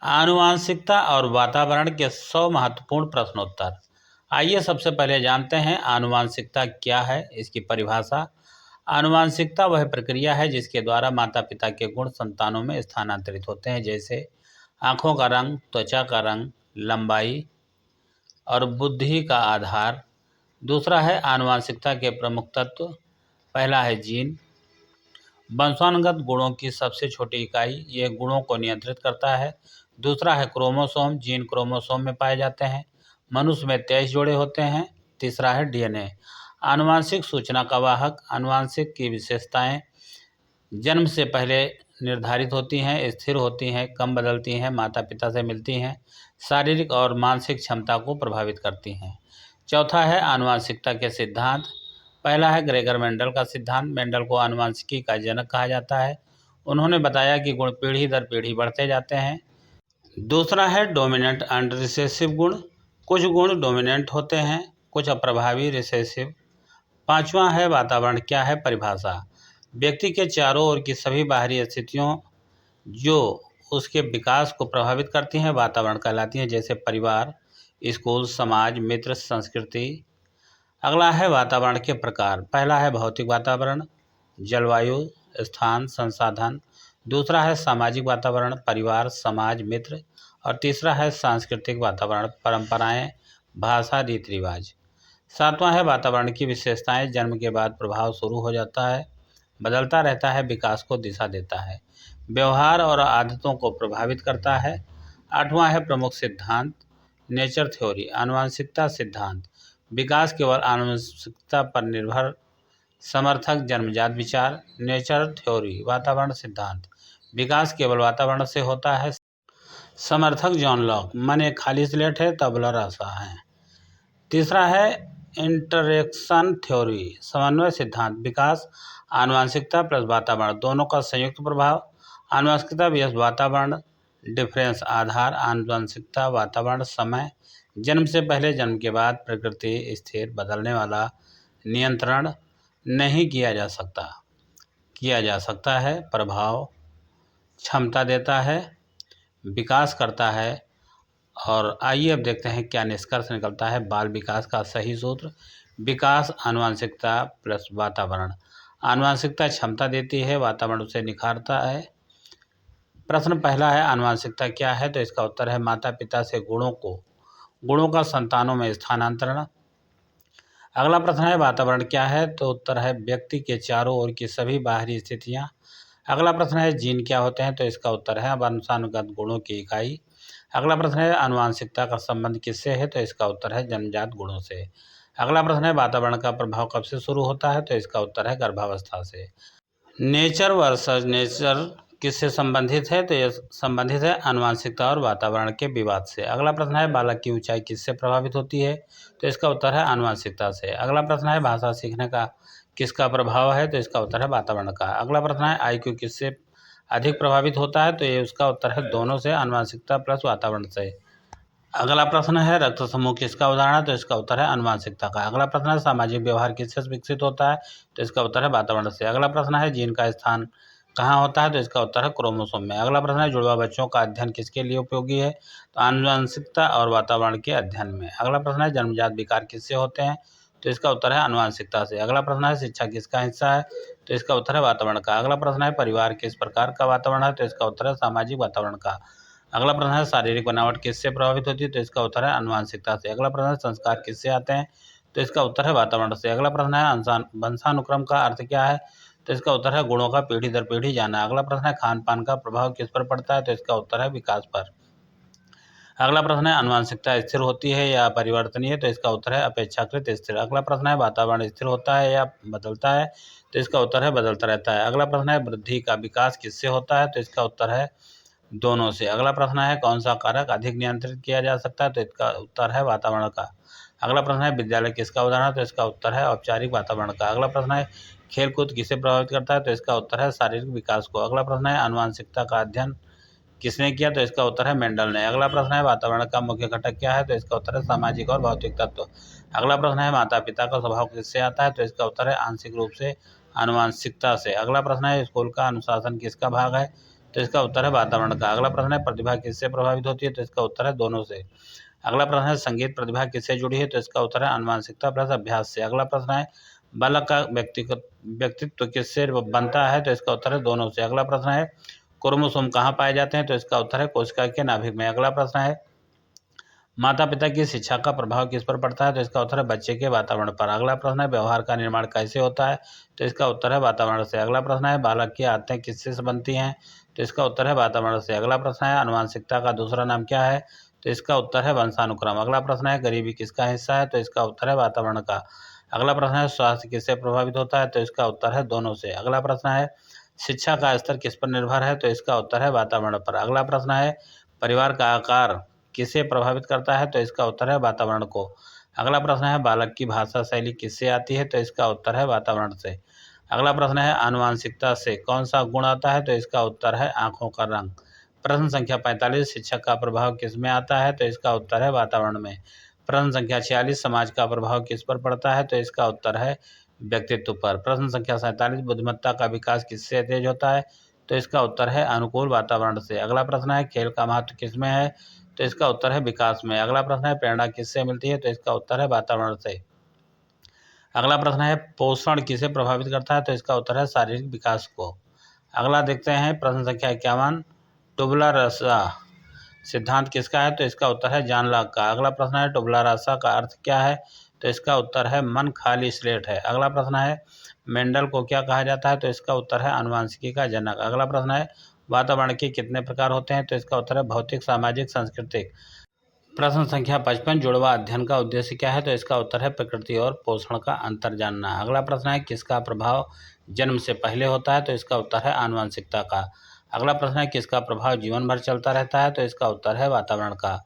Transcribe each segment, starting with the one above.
आनुवांशिकता और वातावरण के 100 महत्वपूर्ण प्रश्नोत्तर। आइए सबसे पहले जानते हैं आनुवांशिकता क्या है, इसकी परिभाषा। आनुवांशिकता वह प्रक्रिया है जिसके द्वारा माता पिता के गुण संतानों में स्थानांतरित होते हैं, जैसे आँखों का रंग, त्वचा का रंग, लंबाई और बुद्धि का आधार। दूसरा है आनुवांशिकता के प्रमुख तत्व। पहला है जीन, वंशानुगत गुणों की सबसे छोटी इकाई, ये गुणों को नियंत्रित करता है। दूसरा है क्रोमोसोम, जीन क्रोमोसोम में पाए जाते हैं। मनुष्य में 23 जोड़े होते हैं। तीसरा है डीएनए, आनुवांशिक सूचना का वाहक। आनुवांशिक की विशेषताएं जन्म से पहले निर्धारित होती हैं, स्थिर होती हैं, कम बदलती हैं, माता पिता से मिलती हैं, शारीरिक और मानसिक क्षमता को प्रभावित करती हैं। चौथा है आनुवांशिकता के सिद्धांत। पहला है ग्रेगर मेंडल का सिद्धांत। मेंडल को आनुवांशिकी का जनक कहा जाता है। उन्होंने बताया कि गुण पीढ़ी दर पीढ़ी बढ़ते जाते हैं। दूसरा है डोमिनेंट एंड रिसेसिव गुण। कुछ गुण डोमिनेंट होते हैं, कुछ अप्रभावी रिसेसिव। पांचवा है वातावरण क्या है, परिभाषा। व्यक्ति के चारों ओर की सभी बाहरी स्थितियों जो उसके विकास को प्रभावित करती हैं वातावरण कहलाती हैं, जैसे परिवार, स्कूल, समाज, मित्र, संस्कृति। अगला है वातावरण के प्रकार। पहला है भौतिक वातावरण, जलवायु, स्थान, संसाधन। दूसरा है सामाजिक वातावरण, परिवार, समाज, मित्र। और तीसरा है सांस्कृतिक वातावरण, परंपराएं, भाषा, रीति रिवाज। सातवां है वातावरण की विशेषताएं। जन्म के बाद प्रभाव शुरू हो जाता है, बदलता रहता है, विकास को दिशा देता है, व्यवहार और आदतों को प्रभावित करता है। आठवां है प्रमुख सिद्धांत, नेचर थ्योरी, आनुवंशिकता सिद्धांत। विकास केवल आनुवंशिकता पर निर्भर, समर्थक जन्मजात विचार। नेचर थ्योरी, वातावरण सिद्धांत, विकास केवल वातावरण से होता है। समर्थक जॉन लॉक, मन एक खाली स्लेट है, तबला रासा है। तीसरा है इंटरेक्शन थ्योरी, समन्वय सिद्धांत, विकास आनुवंशिकता प्लस वातावरण दोनों का संयुक्त प्रभाव। आनुवंशिकता व्यस्त वातावरण, डिफरेंस आधार, आनुवंशिकता वातावरण समय। जन्म से पहले, जन्म के बाद प्रकृति स्थिर, बदलने वाला, नियंत्रण नहीं किया जा सकता है, प्रभाव, क्षमता देता है, विकास करता है। और आइए अब देखते हैं क्या निष्कर्ष निकलता है बाल विकास का सही सूत्र। विकास आनुवंशिकता प्लस वातावरण। आनुवंशिकता क्षमता देती है, वातावरण उसे निखारता है। प्रश्न पहला है आनुवंशिकता क्या है, तो इसका उत्तर है माता पिता से गुणों का संतानों में स्थानांतरण। अगला प्रश्न है वातावरण क्या है, तो उत्तर है व्यक्ति के चारों ओर की सभी बाहरी स्थितियाँ। अगला प्रश्न है जीन क्या होते हैं, तो इसका उत्तर है वंशानुगत गुणों की इकाई। अगला प्रश्न है आनुवंशिकता का संबंध किससे है, तो इसका उत्तर है जन्मजात गुणों से। अगला प्रश्न है वातावरण का प्रभाव कब से शुरू होता है, तो इसका उत्तर है गर्भावस्था से। नेचर वर्सेस नेचर किससे संबंधित है, तो यह संबंधित है आनुवंशिकता और वातावरण के विवाद से। अगला प्रश्न है बालक की ऊंचाई किससे प्रभावित होती है, तो इसका उत्तर है आनुवंशिकता से। अगला प्रश्न है भाषा सीखने का किसका प्रभाव है, तो इसका उत्तर है वातावरण का। अगला प्रश्न है आईक्यू किससे अधिक प्रभावित होता है, तो ये उसका उत्तर है दोनों से, आनुवंशिकता प्लस वातावरण से। अगला प्रश्न है रक्त समूह किसका उदाहरण है, तो इसका उत्तर है आनुवंशिकता का। अगला प्रश्न है सामाजिक व्यवहार किससे विकसित होता है, तो इसका उत्तर है वातावरण से। अगला प्रश्न है जीन का स्थान कहाँ होता है, तो इसका उत्तर है क्रोमोसोम में। अगला प्रश्न है जुड़वा बच्चों का अध्ययन किसके लिए उपयोगी है, तो आनुवंशिकता और वातावरण के अध्ययन में। अगला प्रश्न है जन्मजात विकार किससे होते हैं, तो इसका उत्तर है आनुवंशिकता से। अगला प्रश्न है शिक्षा किसका हिस्सा है, तो इसका उत्तर है वातावरण का। अगला प्रश्न है परिवार किस प्रकार का वातावरण है, तो इसका उत्तर है सामाजिक वातावरण का। अगला प्रश्न है शारीरिक बनावट किससे प्रभावित होती है, तो इसका उत्तर है आनुवंशिकता से। अगला प्रश्न है संस्कार किससे आते हैं, तो इसका उत्तर है वातावरण से। अगला प्रश्न है वंशानुक्रम का अर्थ क्या है, तो इसका उत्तर है गुणों का पीढ़ी दर पीढ़ी जाना। अगला प्रश्न है खान पान का प्रभाव किस पर पड़ता है, तो इसका उत्तर है विकास पर। अगला प्रश्न है आनुवंशिकता स्थिर होती है या परिवर्तनीय, तो इसका उत्तर है अपेक्षाकृत स्थिर। अगला प्रश्न है वातावरण स्थिर होता है या बदलता है, तो इसका उत्तर है बदलता रहता है। अगला प्रश्न है वृद्धि का विकास किससे होता है, तो इसका उत्तर है दोनों से। अगला प्रश्न है कौन सा कारक अधिक नियंत्रित किया जा सकता है, तो इसका उत्तर है वातावरण का। अगला प्रश्न है विद्यालय किसका उदाहरण है, तो इसका उत्तर है औपचारिक वातावरण का। अगला प्रश्न है खेल कूद किसे प्रभावित करता है, तो इसका उत्तर है शारीरिक विकास को। अगला प्रश्न है आनुवंशिकता का अध्ययन किसने किया, तो इसका उत्तर है मेंडल ने। अगला प्रश्न है वातावरण का मुख्य घटक क्या है, तो इसका उत्तर है सामाजिक और भौतिक तत्व। अगला प्रश्न है माता पिता का स्वभाव किससे आता है, तो इसका उत्तर है आंशिक रूप से आनुवंशिकता से। अगला प्रश्न है स्कूल का अनुशासन किसका भाग है, तो इसका उत्तर है वातावरण का। अगला प्रश्न है प्रतिभा किससे प्रभावित होती है, तो इसका उत्तर है दोनों से। अगला प्रश्न है संगीत प्रतिभा किससे जुड़ी है, तो इसका उत्तर है आनुवांशिकता प्लस अभ्यास से। अगला प्रश्न है बालक का व्यक्तित्व किससे बनता है, तो इसका उत्तर है दोनों से। अगला प्रश्न है क्रोमोसोम कहाँ पाए जाते हैं, तो इसका उत्तर है कोशिका के नाभिक में। अगला प्रश्न है माता पिता की शिक्षा का प्रभाव किस पर पड़ता है, तो इसका उत्तर है बच्चे के वातावरण पर। अगला प्रश्न है व्यवहार का निर्माण कैसे होता है, तो इसका उत्तर है वातावरण से। अगला प्रश्न है बालक की आदतें किससे बनती हैं, तो इसका उत्तर है वातावरण से। अगला प्रश्न है आनुवंशिकता का दूसरा नाम क्या है, तो इसका उत्तर है वंशानुक्रम। अगला प्रश्न है गरीबी किसका हिस्सा है, तो इसका उत्तर है वातावरण का। अगला प्रश्न है स्वास्थ्य किससे प्रभावित होता है, तो इसका उत्तर है दोनों से। अगला प्रश्न है शिक्षा का स्तर किस पर निर्भर है, तो इसका उत्तर है वातावरण पर। अगला प्रश्न है परिवार का आकार किसे प्रभावित करता है, तो इसका उत्तर है वातावरण को। अगला प्रश्न है बालक की भाषा शैली किससे आती है, तो इसका उत्तर है वातावरण से। अगला प्रश्न है आनुवंशिकता से कौन सा गुण आता है, तो इसका उत्तर है आंखों का रंग। प्रश्न संख्या 45 शिक्षक का प्रभाव किस में आता है, तो इसका उत्तर है वातावरण में। प्रश्न संख्या 46 समाज का प्रभाव किस पर पड़ता है, तो इसका उत्तर है व्यक्तित्व पर। प्रश्न संख्या 47 बुद्धिमत्ता का विकास किससे तेज होता है, तो इसका उत्तर है अनुकूल वातावरण से। अगला प्रश्न है खेल का महत्व किसमें है, तो इसका उत्तर है विकास में। अगला प्रश्न है प्रेरणा किससे मिलती है, तो इसका उत्तर है वातावरण से। अगला प्रश्न है पोषण किसे प्रभावित करता है, तो इसका उत्तर है शारीरिक विकास को। अगला देखते हैं प्रश्न संख्या 51 टुबुला रासा सिद्धांत किसका है, तो इसका उत्तर है जॉन लॉक का। अगला प्रश्न है टुबुला रासा का अर्थ क्या है, तो इसका उत्तर है मन खाली स्लेट है। अगला प्रश्न है मेंडल को क्या कहा जाता है, तो इसका उत्तर है आनुवंशिकी का जनक। अगला प्रश्न है वातावरण के कितने प्रकार होते हैं, तो इसका उत्तर है भौतिक सामाजिक सांस्कृतिक। प्रश्न संख्या 55 जुड़वा अध्ययन का उद्देश्य क्या है, तो इसका उत्तर है प्रकृति और पोषण का अंतर जानना। अगला प्रश्न है किसका प्रभाव जन्म से पहले होता है, तो इसका उत्तर है आनुवंशिकता का। अगला प्रश्न है किसका प्रभाव जीवन भर चलता रहता है, तो इसका उत्तर है वातावरण का।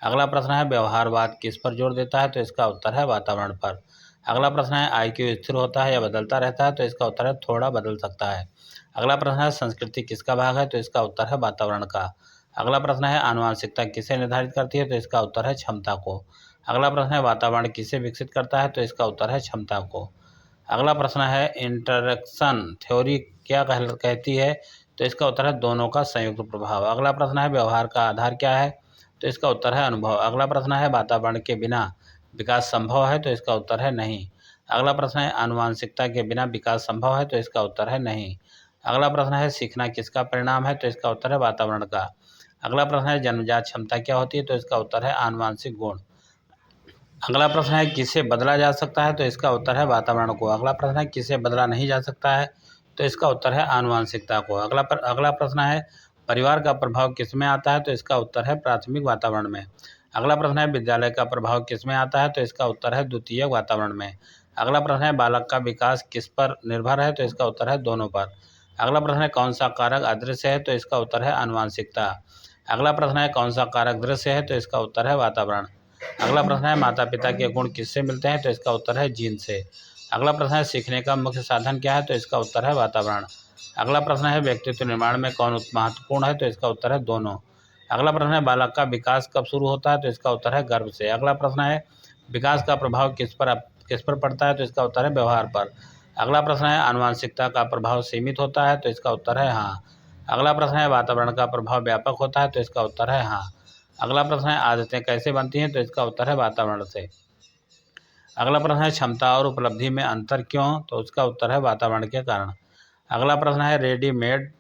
अगला प्रश्न है व्यवहारवाद किस पर जोर देता है, तो इसका उत्तर है वातावरण पर। अगला प्रश्न है IQ स्थिर होता है या बदलता रहता है, तो इसका उत्तर है थोड़ा बदल सकता है। अगला प्रश्न है संस्कृति किसका भाग है, तो इसका उत्तर है वातावरण का। अगला प्रश्न है आनुवंशिकता किसे निर्धारित करती है, तो इसका उत्तर है क्षमता को। अगला प्रश्न है वातावरण किसे विकसित करता है, तो इसका उत्तर है क्षमता को। अगला प्रश्न है इंटरेक्शन थ्योरी क्या कहती है, तो इसका उत्तर है दोनों का संयुक्त प्रभाव। अगला प्रश्न है व्यवहार का आधार क्या है, तो इसका उत्तर है अनुभव। अगला प्रश्न है वातावरण के बिना विकास संभव है, तो इसका उत्तर है नहीं। अगला प्रश्न है आनुवंशिकता के बिना विकास संभव है, तो इसका उत्तर है नहीं। अगला प्रश्न है सीखना किसका परिणाम है, तो इसका उत्तर है वातावरण का। अगला प्रश्न है जन्मजात क्षमता क्या होती है, तो इसका उत्तर है आनुवंशिक गुण। अगला प्रश्न है किसे बदला जा सकता है, तो इसका उत्तर है वातावरण को। अगला प्रश्न है किसे बदला नहीं जा सकता है, तो इसका उत्तर है आनुवंशिकता को। अगला प्रश्न है परिवार का प्रभाव किस में आता है, तो इसका उत्तर है प्राथमिक वातावरण में। अगला प्रश्न है विद्यालय का प्रभाव किस में आता है, तो इसका उत्तर है द्वितीयक वातावरण में। अगला प्रश्न है बालक का विकास किस पर निर्भर है, तो इसका उत्तर है दोनों पर। अगला प्रश्न है कौन सा कारक अदृश्य है, तो इसका उत्तर है आनुवंशिकता। अगला प्रश्न है कौन सा कारक दृश्य है, तो इसका उत्तर है वातावरण। अगला प्रश्न है माता पिता के गुण किससे मिलते हैं, तो इसका उत्तर है जीन से। अगला प्रश्न है सीखने का मुख्य साधन क्या है, तो इसका उत्तर है वातावरण। अगला प्रश्न है व्यक्तित्व निर्माण में कौन महत्वपूर्ण है, तो इसका उत्तर है दोनों। अगला प्रश्न है बालक का विकास कब शुरू होता है, तो इसका उत्तर है गर्भ से। अगला प्रश्न है विकास का प्रभाव किस पर पड़ता है, तो इसका उत्तर है व्यवहार पर। अगला प्रश्न है आनुवंशिकता का प्रभाव सीमित होता है, तो इसका उत्तर है हाँ। अगला प्रश्न है वातावरण का प्रभाव व्यापक होता है, तो इसका उत्तर है हाँ। अगला प्रश्न है आदतें कैसे बनती हैं, तो इसका उत्तर है वातावरण से। अगला प्रश्न है क्षमता और उपलब्धि में अंतर क्यों, तो उसका उत्तर है वातावरण के कारण। अगला प्रश्न है रेडीमेड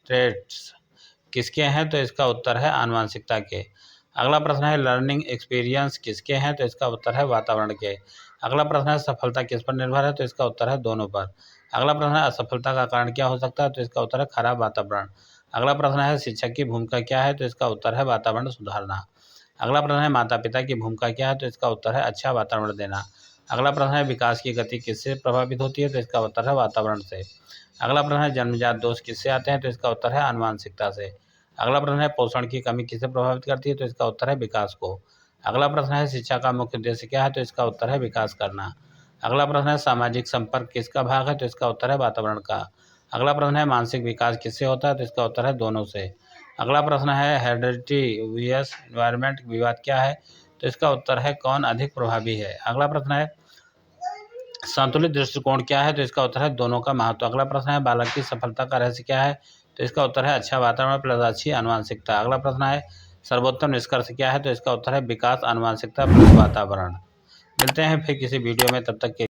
ट्रेड्स किसके हैं, तो इसका उत्तर है आनुवंशिकता के। अगला प्रश्न है लर्निंग एक्सपीरियंस किसके हैं, तो इसका उत्तर है वातावरण के। अगला प्रश्न है सफलता किस पर निर्भर है, तो इसका उत्तर है दोनों पर। अगला प्रश्न है असफलता का कारण क्या हो सकता है, तो इसका उत्तर है खराब वातावरण। अगला प्रश्न है शिक्षक की भूमिका क्या है, तो इसका उत्तर है वातावरण सुधारना। अगला प्रश्न है माता पिता की भूमिका क्या है, तो इसका उत्तर है अच्छा वातावरण देना। अगला प्रश्न है विकास की गति किससे प्रभावित होती है, तो इसका उत्तर है वातावरण से। अगला प्रश्न है जन्मजात दोष किससे आते हैं, तो इसका उत्तर है आनुवंशिकता से। अगला प्रश्न है पोषण की कमी किसे प्रभावित करती है, तो इसका उत्तर है विकास को। अगला प्रश्न है शिक्षा का मुख्य उद्देश्य क्या है, तो इसका उत्तर है विकास करना। अगला प्रश्न है सामाजिक संपर्क किसका भाग है, तो इसका उत्तर है वातावरण का। अगला प्रश्न है मानसिक विकास किससे होता है, तो इसका उत्तर है दोनों से। अगला प्रश्न है हेरिडिटी वीएस एनवायरमेंट विवाद क्या है, तो इसका उत्तर है कौन अधिक प्रभावी है। अगला प्रश्न है संतुलित दृष्टिकोण क्या है, तो इसका उत्तर है दोनों का महत्व। अगला प्रश्न है बालक की सफलता का रहस्य क्या है, तो इसका उत्तर है अच्छा वातावरण प्लस अच्छी आनुवंशिकता। अगला प्रश्न है सर्वोत्तम निष्कर्ष क्या है, तो इसका उत्तर है विकास, आनुवंशिकता प्लस वातावरण। मिलते हैं फिर किसी वीडियो में, तब तक के